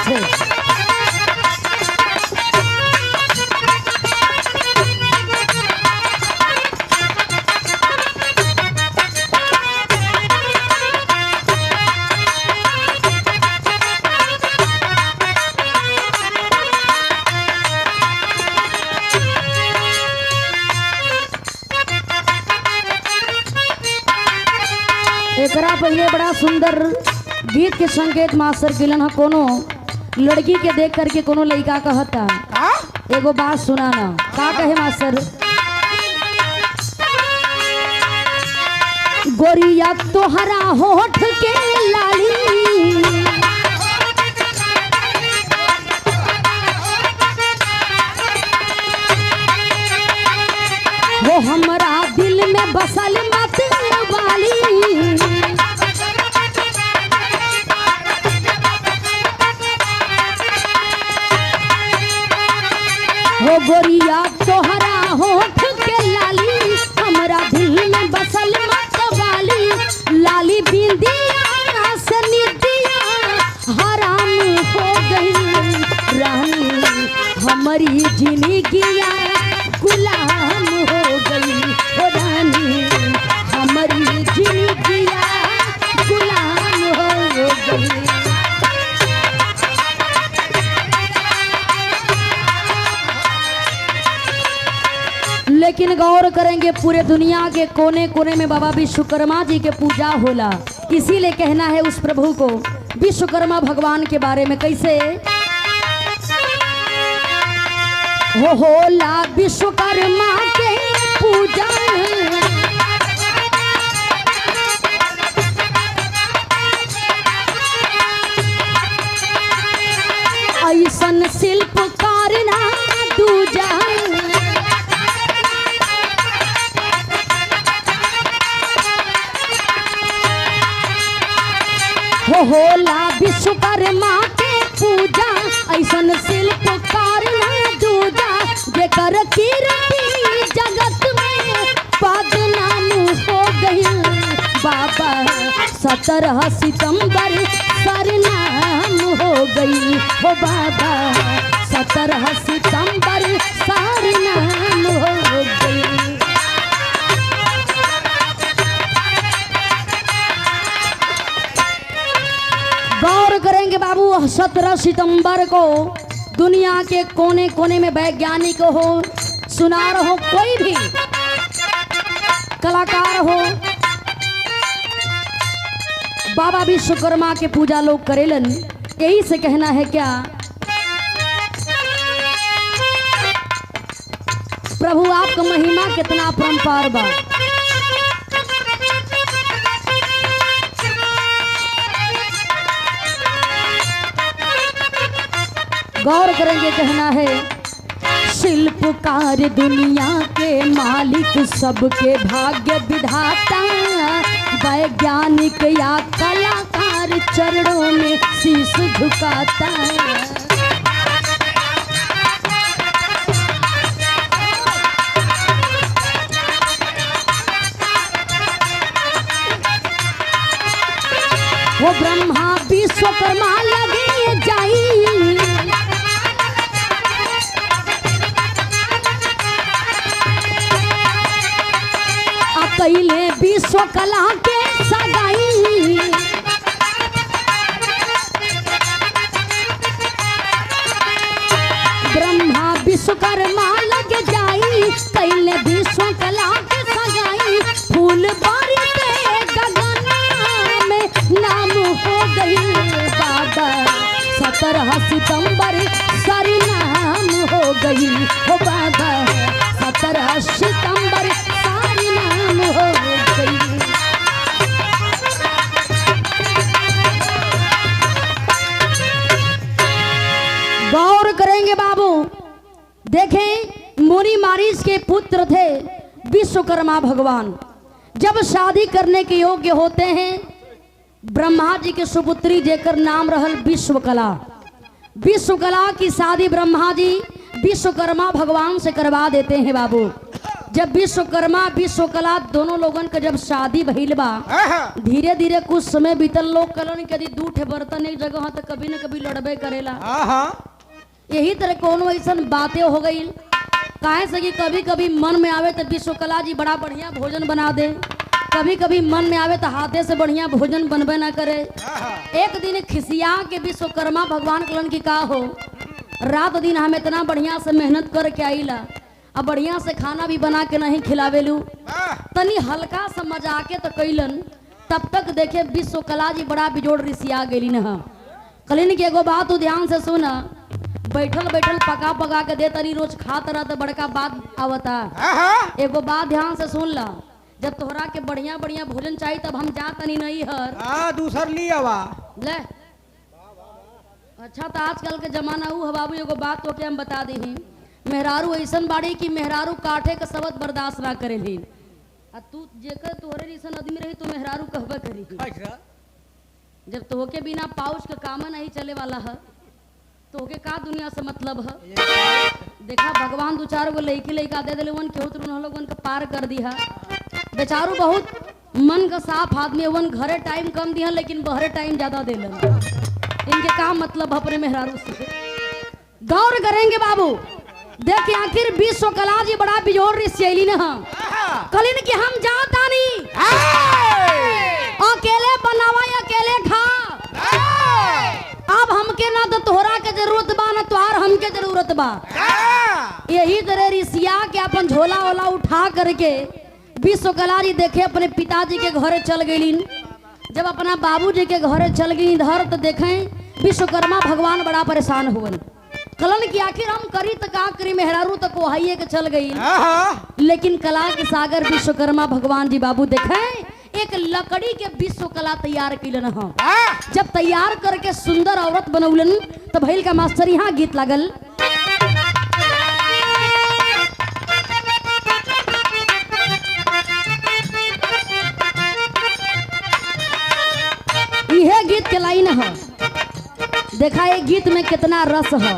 बात है। एकरा पहले बड़ा सुंदर गीत के संकेत मास्टर किलन ह। कोनो लड़की के देख करके कोनो लड़का कहता एगो बात सुना ना, का कहे मास्टर? गोरिया तोहरा होठ के लाली, वो हमरा दिल में बसल मत वाली, वो गोरिया तोहरा होठ के लाली, हमरा दिल में बसल मत वाली, लाली बिंदिया से निदिया हराम हो गई रानी, हमारी जिंदगिया गुलाम हो गई ओ रानी, हमारी जिंदगिया गुलाम हो गई। लेकिन गौर करेंगे पूरे दुनिया के कोने कोने में बाबा विश्वकर्मा जी के पूजा होला, इसीलिए कहना है उस प्रभु को विश्वकर्मा भगवान के बारे में कैसे हो होला विश्वकर्मा के पूजा, ऐसन शिल्पकार ना दूजा, हो होला विश्वकर्मा के पूजा, ऐसन शिल्पकार ना दूजा, जेकर कीर्ति जगत में बदनाम हो गई बाबा, 17 सितंबर सरनाम हो गई हो बाबा, 17 सितंबर सरनाम हो गई। गौर करेंगे बाबू 17 सितंबर को दुनिया के कोने कोने में वैज्ञानिक हो, सुनार हो, कोई भी कलाकार हो, बाबा विश्वकर्मा के पूजा लोग करेलन। यही से कहना है क्या प्रभु आपका महिमा कितना परंपार बा। गौर करेंगे कहना है शिल्पकार दुनिया के मालिक, सबके भाग्य विधाता, वैज्ञानिक या कलाकार चरणों में शीश झुकाता। वो ब्रह्मा विश्वकर्मा लगे जाई, कैले विश्व कला के सगाई, ब्रह्मा विश्वकर्मा लग जाई, कैले विश्व कला के सगाई, फूल बारिश गगन में नाम हो गई बाबा, 17 सितंबर सरनाम हो गई हो बाबा, 17 सितंबर सरनाम हो गई। गौर करेंगे बाबू, देखें मुनि मारीच के पुत्र थे विश्वकर्मा भगवान, जब शादी करने के योग्य होते हैं ब्रह्मा जी के सुपुत्री जेकर नाम रहल विश्वकला। विश्वकला की शादी ब्रह्मा जी विश्वकर्मा भगवान से करवा देते हैं बाबू। जब विश्वकर्मा विश्वकला दोनों लोगन के जब शादी भइल बा, धीरे धीरे कुछ समय बीतल, लोग कलन के यदि दू ठे बर्तन एक जगह तो कभी न कभी लड़बे करेला। यही तरह कोनो ऐसा बातें हो गई, काहे से कि कभी कभी मन में आवे तो विश्वकला जी बड़ा बढ़िया भोजन बना दे, कभी कभी मन में आवे तो हाथे से बढ़िया भोजन बनबे ना करे। एक दिन खिसिया के विश्वकर्मा भगवान कलन की का हो, रात दिन हम इतना बढ़िया से मेहनत करके आईला, अब बढ़िया से खाना भी बना के नहीं खिलावेलू, तनी हल्का सा मजाके तो कैलन। तब तक देखे विश्वकला जी बड़ा बिजोड़ रिसिया गेली न। कलिन की एगो बात तू ध्यान से सुना, बैठल बैठल पका पका के दे तनी रोज खात रहा तो बड़का बात आवता। एगो बात ध्यान से सुन ला, जब तोहरा के बढ़िया बढ़िया भोजन चाहिए तब हम जा तनी नहीं हर दूसर लिया ले। अच्छा तो आजकल के जमाना हु बाबू, एगो बात तो के हम बता दी, मेहरारू ऐसन बाड़ी कि मेहरारू काठे का शब्द बर्दाश्त ना करेली। तू जेकर तोहरे ऐसा आदमी रही तो मेहरारू कहबे करी। जब तोहके बिना पाउच का काम नहीं चले वाला है तोहके का दुनिया से मतलब है। देखा भगवान दो चार गो लड़की लड़का दे दिले वन केहू तुम लोगन के पार कर दिया। बेचारू बहुत मन का साफ आदमी वन, घरे टाइम कम दिया लेकिन बहरे टाइम ज्यादा दिलन। इनके का मतलब अपने मेहरारू से गौर करेंगे बाबू। देख आखिर विश्वकला जी बड़ा बिजोड़ रिश्तेली न कलिन की हम जाता नहीं, अकेले बनावा अकेले खा। अब हमके ना तो तोहरा के जरूरत बा ना तोहार हमके जरूरत बा। यही तरह रिसिया के अपन झोला ओला उठा करके विश्वकला जी देखे अपने पिताजी के घरे चल गई। जब अपना बाबूजी के घरे चल गई इधर तो देखें विश्वकर्मा भगवान बड़ा परेशान हुए। कलन की आखिर हम करी तो का करी, मेहरारू तो कोहाइये के चल गई। लेकिन कला के सागर विश्वकर्मा भगवान जी बाबू देखें एक लकड़ी के विश्वकला तैयार कैलन। जब तैयार करके सुंदर औरत बनौलन तो भैल का मास्टर यहाँ गीत लागल। यह गीत के लाइन है, देखा एक गीत में कितना रस है।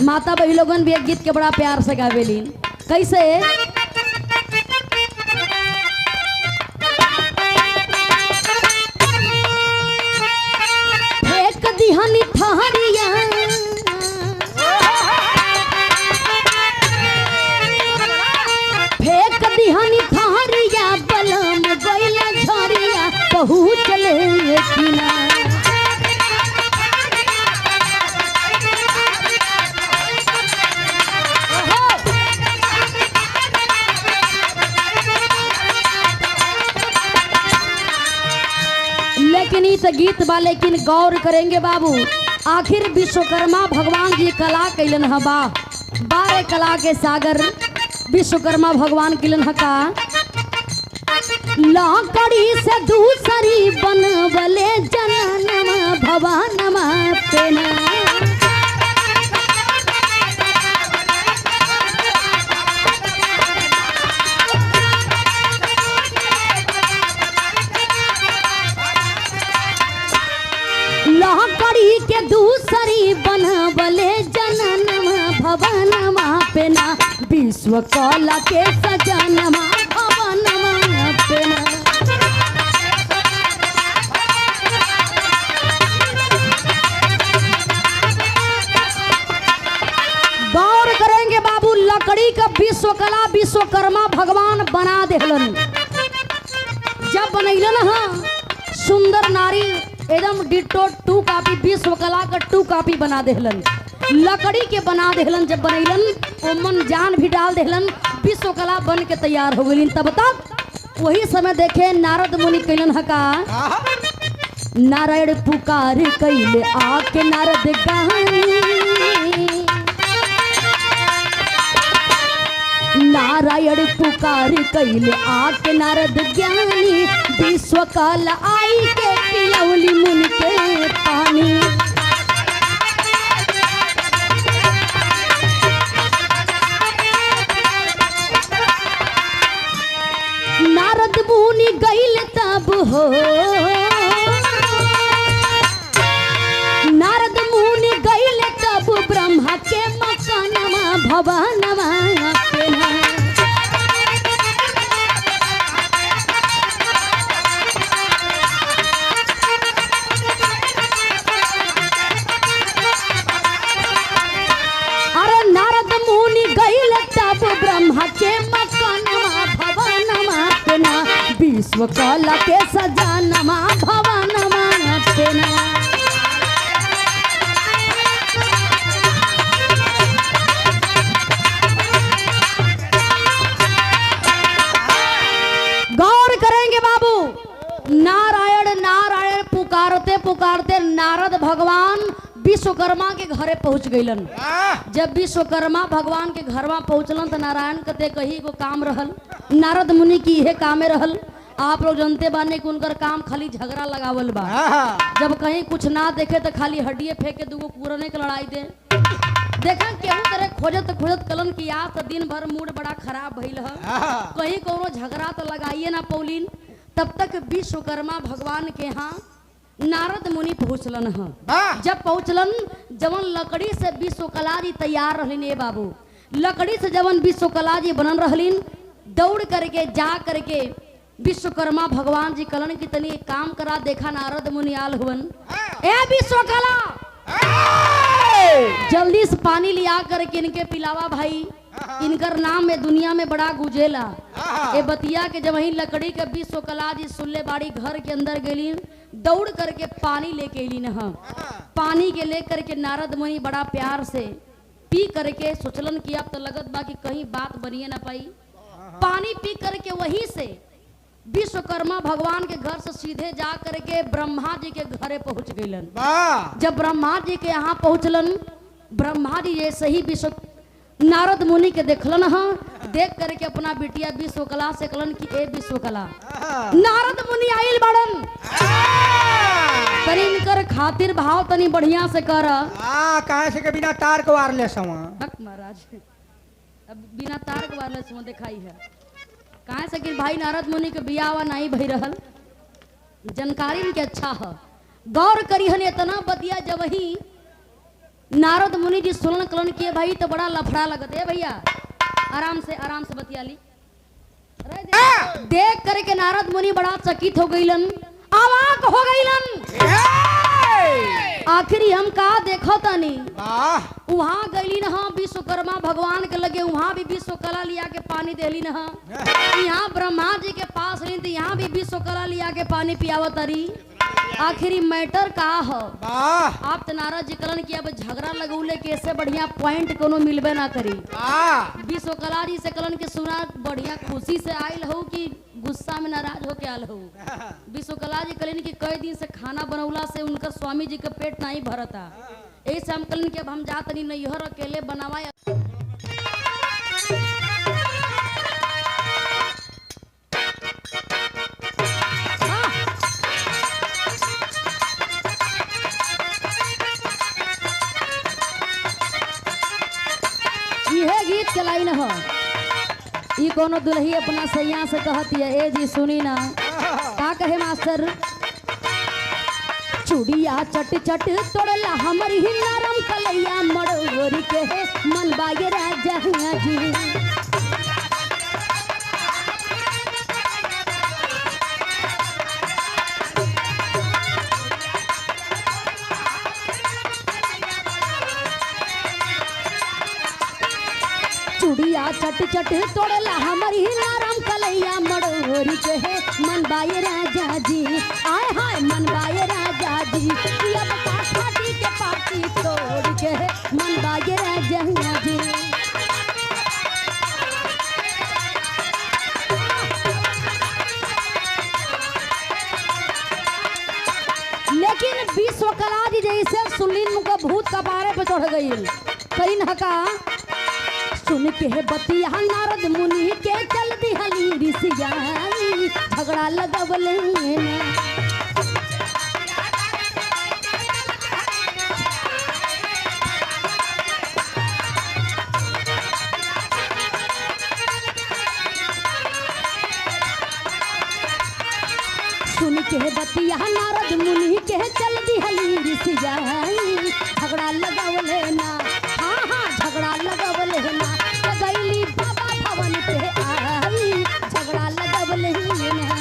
माता बही लोगन भी एक गीत के बड़ा प्यार से गावेली। कैसे फेंक दिहनी थहरिया, फेंक दिहनी थहरिया, बलम गइला झरिया पहुँच ले किना। लेकिन इस गीत बा, लेकिन गौर करेंगे बाबू आखिर विश्वकर्मा भगवान जी कला कैलन ह बा, बारे कला के सागर विश्वकर्मा भगवान कैलन ह का। लकड़ी से दूसरी बनवले जननमा भवनमा पेना। लकड़ी के दूसरी बनवले जननमा भवनमा पेना, विश्वकला के सजनमा भवनमा पेना। गौर करेंगे बाबू लकड़ी का विश्वकला विश्वकर्मा भगवान बना देहलन। जब बनैलन हा सुंदर नारी एकदम डिटो 2 कॉपी विश्वकला का 2 कॉपी बना देहलन। लकड़ी के बना देहलन, जब बनैलन ओमन जान भी डाल देहलन, विश्वकला बन के तैयार हो गई। तब तक वही समय देखे नारद मुनि कैलन ह का। नारायण पुकार कैले आके नारद गानी, नारायण पुकार कैले आके नारद ज्ञानी, विश्वकला आई के पिलौली मुन के पानी। नारद मुनि गइल तब हो, नारद मुनि गइल तब ब्रह्मा के मकानमा भवनमा पेना। वो काला के सजानमा भवनमा तेना। गौर करेंगे बाबू, नारायण नारायण पुकारते पुकारते नारद भगवान विश्वकर्मा के घरे पहुंच गईलन। जब विश्वकर्मा भगवान के घर में पहुंचलन तो नारायण कते कही को काम रहल, नारद मुनि की यह कामे रहल। आप लोग जानते बाने कि उनकर काम खाली झगड़ा लगावल बा। जब कहीं कुछ ना देखे तो खाली हड्डिये फेंके दूगो कुरने के लड़ाई दे। देखा केहू तरह खोजत खोजत कलन की आज तो दिन भर मूड बड़ा खराब भइल है, कहीं कोनो झगड़ा तो लगाइए ना पौलीन। तब तक विश्वकर्मा भगवान के यहाँ नारद मुनि पहुँचलन है। जब पहुँचलन जवन लकड़ी से विश्वकला जी तैयार रहलिन, ए बाबू लकड़ी से जवन विश्वकला जी बनल रहलिन, दौड़ करके जा करके विश्वकर्मा भगवान जी कलन की तनी एक काम करा। देखा नारद मुनि आल हुवन, ए विश्वकला जल्दी से पानी लिया करके इनके पिलावा भाई, इनकर नाम में दुनिया में बड़ा गुजेला। ए बतिया के जब वही लकड़ी के विश्वकला जी सुल्ले बाड़ी घर के अंदर गेली, दौड़ करके पानी लेके अली न। पानी के लेकर के नारद मुनि बड़ा प्यार से पी करके सोचलन कि अब तो लगत बा कि कहीं बात बनिए ना पाई। पानी पी करके वहीं से विश्वकर्मा भगवान के घर से सीधे जा करके ब्रह्मा जी के घरे पहुंच गईलन। जब ब्रह्मा जी के यहाँ पहुंचलन, ब्रह्मा जी जैसे ही विश्व नारद मुनि के देखलन हाँ, देख करके अपना बिटिया विश्वकला से कलन की ए विश्वकला नारद मुनि आइल बड़न, तनी इनकर खातिर भाव तनी बढ़िया से कर। कहाँ से के बिना तार के वायरलेस महाराज, अब बिना तार के वायरलेस दिखाई है कहाँ से कि भाई नारद मुनि के बियाह नहीं भई रहल, जानकारी इनके अच्छा है। गौर करी हन इतना बतिया जब ही नारद मुनि जी सुनन कलन किए भाई तो बड़ा लफड़ा लगत है भैया, आराम से बतिया ली। देख करके नारद मुनि बड़ा चकित हो गईलन, अवाक हो गईलन। आखिरी हम का देखो तनी वहां गईली न विश्वकर्मा भगवान के लगे, वहां भी विश्वकला लिया के पानी देली न। यहाँ ब्रह्मा जी के पास रही तो यहाँ भी विश्वकला लिया के पानी पियावत रही। आखिरी मैटर का हो आप तो नारद जी कलन की अब झगड़ा लगौले के इससे बढ़िया पॉइंट कोनो मिलबे ना करी। विश्वकला जी से कलन के सुना बढ़िया खुशी से आयल हो कि गुस्सा में नाराज होके आल हो। विश्वकला जी कलन की कई दिन से खाना बनौला से उनका स्वामी जी का पेट नहीं भरता, ऐसे हम कलन की अब हम जात नहीं नैहर अकेले बनावा। यह गीत के लाइन हो, ई कोनो दुल्ही अपना सैया से कहती है, ए जी सुनी ना का कहे मास्टर। चूड़िया चट चट तोड़ला हमर ही नरम कलैया मड़ोरी के मन बागे राजा जी। चूड़िया चट चट तोड़ला हमारी नरम कलैया मड़ोरी के है मन बाये राजा जी। आय हाय मन बाये राजा जी, अब पाटी के पाटी तोड़ के है मन बाये राजा जी। लेकिन विश्वकला जी जैसे सुनलीन मुका भूत कपारे पे चढ़ गई करीन हका। सुन के बतिया नारद मुनि के चल दिहली ऋषिया, झगड़ा लगवले सुन के बतिया नारद मुनि के चल दिहली ऋषिया, झगड़ा लगवले ना। हाँ हाँ झगड़ा लगवले ना, गईली बाबा भवन पे आई, झगड़ा लगवले ना।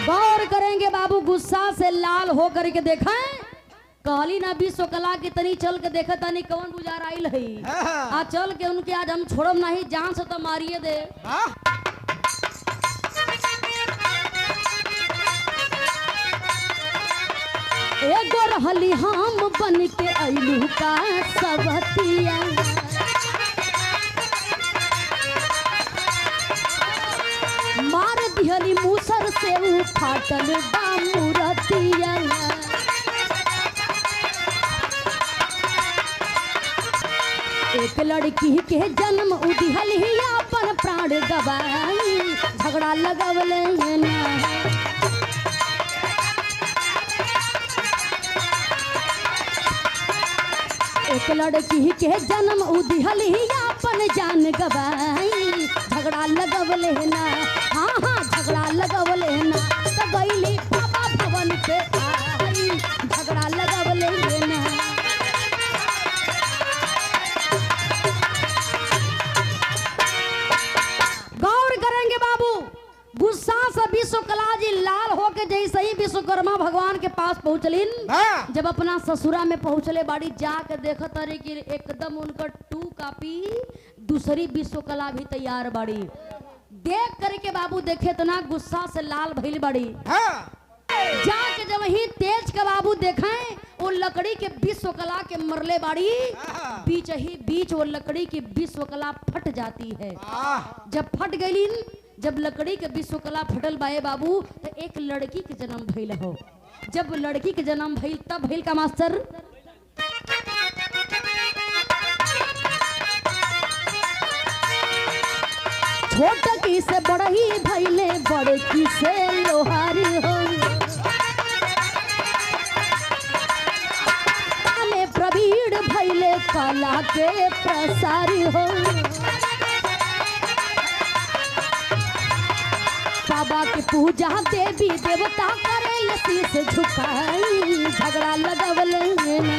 गौर करेंगे बाबू, गुस्सा से लाल होकर के देखें कहली ना विश्वकला के तनी चल के देखा तनी कौन बुझार आइल है। हाँ। आ चल के उनके आज हम छोड़म नहीं, जान से तो मारिए दे। हाँ। एगो रहली हम बन के अइलू का सबतिया, मार दिहली मूसर से उ फाटल बा मूरतिया। एक लड़की के जन्म उदिहल ही अपन प्राण गवाई, झगड़ा लगवले ना। एक लड़की के जन्म उदिहल ही अपन जान गवाई, झगड़ा लगवले ना। हाँ हाँ झगड़ा लगवले ना, तो गईली बाबा भवन पे आई, झगड़ा लगवले ना। गौर करेंगे बाबू, गुस्सा से विश्वकला जी लाल होके जैसे ही विश्वकर्मा भगवान के पास पहुंचलिन, हाँ। जब अपना ससुरा में पहुंचले बाड़ी जाके देखत रही कि एकदम उनका 2 कॉपी दूसरी विश्वकला भी तैयार बाड़ी। देख करके बाबू देखे इतना गुस्सा से लाल भइल बाड़ी। हाँ। जाके जब वही तेज के बाबू देखें वो लकड़ी के विश्वकला के मरले बाड़ी, हाँ। बीच वो लकड़ी की विश्वकला फट जाती है। हाँ। जब फट गई, जब लकड़ी के विश्वकला फटल बाए बाबू, तो एक लड़की के जन्म भइल हो। जब लड़की के जन्म भइल तब भइल का मास्टर, छोटकी से बड़ही भइले, बड़की से लोहारी हो। में प्रवीण भइले, कला के प्रसारी हो। बाबा की पूजा देवी देवता करे शीश झुकाई, झगड़ा लगवले ना।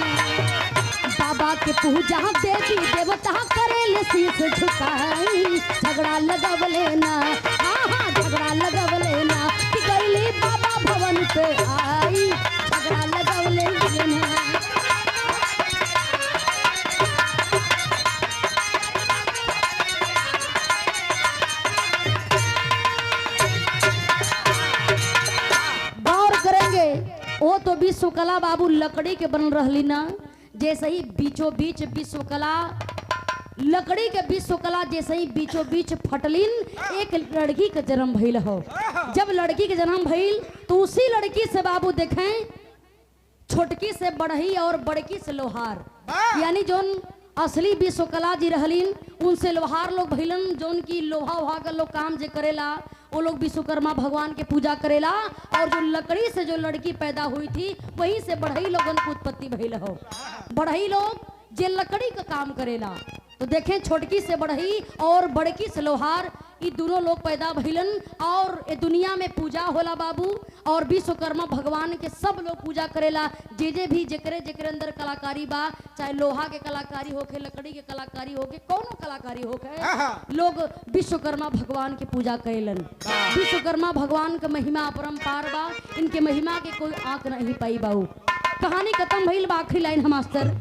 बाबा की पूजा देवी देवता करे शीश झुकाई, झगड़ा लगवले ना। हाँ हाँ झगड़ा लगवले ना, कि गईली बाबा भवन पे आई, झगड़ा लगवले ना। वो तो विश्वकला बाबू लकड़ी के बन रही ना, जैसे ही बीचों बीच विश्वकला लकड़ी के विश्वकला जैसे ही बीचों बीच फटलिन, एक लड़की का जन्म भइल हो। जब लड़की के जन्म भइल तो उसी लड़की से बाबू देखें छोटकी से बढ़ई और बड़की से लोहार, यानी जोन असली विश्वकला जी रहलिन उनसे लोहार लोग भइलन। जोन की लोहा वहा का लोग काम जे करेला वो लोग विश्वकर्मा भगवान के पूजा करेला, और जो लकड़ी से जो लड़की पैदा हुई थी वहीं से बढ़ई लोगन की उत्पत्ति भइल हो। बढ़ई लोग जे लकड़ी का काम करेला, तो देखें छोटकी से बढ़ई और बड़की से लोहार, ये दोनों लोग पैदा भइलन और ये दुनिया में पूजा होला बाबू। और विश्वकर्मा भगवान के सब लोग पूजा करेला, जे भी जेकरे जेकरे अंदर कलाकारी बा, चाहे लोहा के कलाकारी होके, लकड़ी के कलाकारी होके, कौनो कलाकारी होके, लोग विश्वकर्मा भगवान की पूजा करेलन। विश्वकर्मा भगवान का महिमा अपरंपार बा, इनके महिमा के कोई आंक नहीं पाई बाऊ। कहानी खत्म भइल बा, आखिरी लाइन हम मास्टर